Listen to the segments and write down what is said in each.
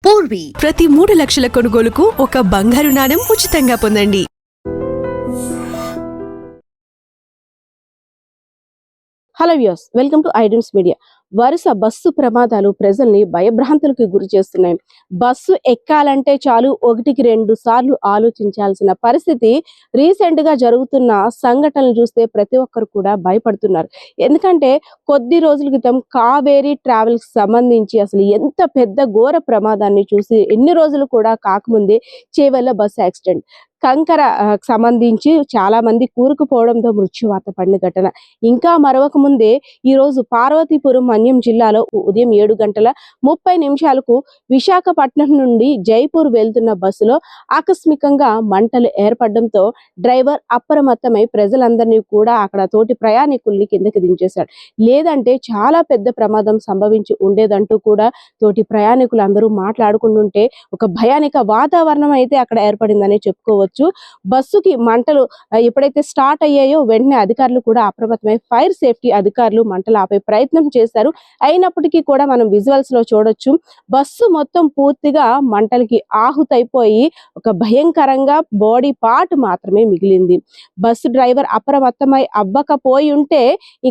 పూర్వీ ప్రతి 3 లక్షల కొనుగోలుకు ఒక బంగారు నాణెం ఉచితంగా పొందండి. Hello viewers, welcome to iDreams media. వరుస బస్సు ప్రమాదాలు ప్రజల్ని భయభ్రాంతులకు గురి చేస్తున్నాయి. బస్సు ఎక్కాలంటే చాలు 1-2 సార్లు ఆలోచించాల్సిన పరిస్థితి రీసెంట్ గా జరుగుతున్న సంఘటనలు చూస్తే ప్రతి ఒక్కరు కూడా భయపడుతున్నారు. ఎందుకంటే కొద్ది రోజుల క్రితం కావేరీ ట్రావెల్స్ సంబంధించి అసలు ఎంత పెద్ద ఘోర ప్రమాదాన్ని చూసి ఎన్ని రోజులు కూడా కాకముందే చేవెళ్ళ బస్సు యాక్సిడెంట్ కంకర సంబంధించి చాలా మంది కూరుకుపోవడంతో మృత్యువాత పడిన ఘటన. ఇంకా మరొక ముందే ఈ రోజు పార్వతీపురం మన్యం జిల్లాలో ఉదయం 7:30 విశాఖపట్నం నుండి జైపూర్ వెళ్తున్న బస్సులో ఆకస్మికంగా మంటలు ఏర్పడడంతో డ్రైవర్ అప్రమత్తమై ప్రజలందరినీ కూడా అక్కడ తోటి ప్రయాణికుల్ని కిందకి దించేశాడు. లేదంటే చాలా పెద్ద ప్రమాదం సంభవించి ఉండేదంటూ కూడా తోటి ప్రయాణికులు అందరూ మాట్లాడుకుంటుంటే ఒక భయానక వాతావరణం అయితే అక్కడ ఏర్పడిందని చెప్పుకోవచ్చు. బస్సుకి మంటలు ఎప్పుడైతే స్టార్ట్ అయ్యాయో వెంటనే అధికారులు కూడా అప్రమత్తమై ఫైర్ సేఫ్టీ అధికారులు మంటలు ఆపే ప్రయత్నం చేశారు. అయినప్పటికీ కూడా మనం విజువల్స్ లో చూడొచ్చు, బస్సు మొత్తం పూర్తిగా మంటలకి ఆహుతైపోయి ఒక భయంకరంగా బాడీ పార్ట్ మాత్రమే మిగిలింది. బస్సు డ్రైవర్ అప్రమత్తమై అవ్వకపోయి ఉంటే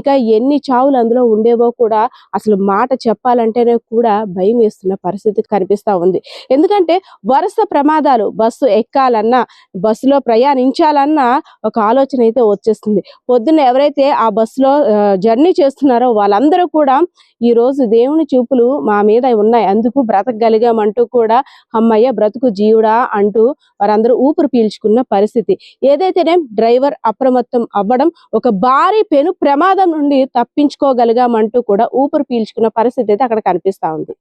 ఇక ఎన్ని చావులు అందులో ఉండేవో కూడా అసలు మాట చెప్పాలంటేనే కూడా భయం వేస్తున్న పరిస్థితి కనిపిస్తా ఉంది. ఎందుకంటే వరుస ప్రమాదాలు, బస్సు ఎక్కాలన్నా బస్సులో ప్రయాణించాలన్న ఒక ఆలోచన అయితే వచ్చేస్తుంది. పొద్దున్న ఎవరైతే ఆ బస్సులో జర్నీ చేస్తున్నారో వాళ్ళందరూ కూడా ఈ రోజు దేవుని చూపులు మా మీద ఉన్నాయి, అందుకు బ్రతకగలిగామంటూ కూడా అమ్మయ్య బ్రతుకు జీవుడా అంటూ వారందరూ ఊపిరి పీల్చుకున్న పరిస్థితి. ఏదైతేనే డ్రైవర్ అప్రమత్తం అవ్వడం, ఒక భారీ పెను ప్రమాదం నుండి తప్పించుకోగలిగామంటూ కూడా ఊపిరి పీల్చుకున్న పరిస్థితి అయితే అక్కడ కనిపిస్తా ఉంది.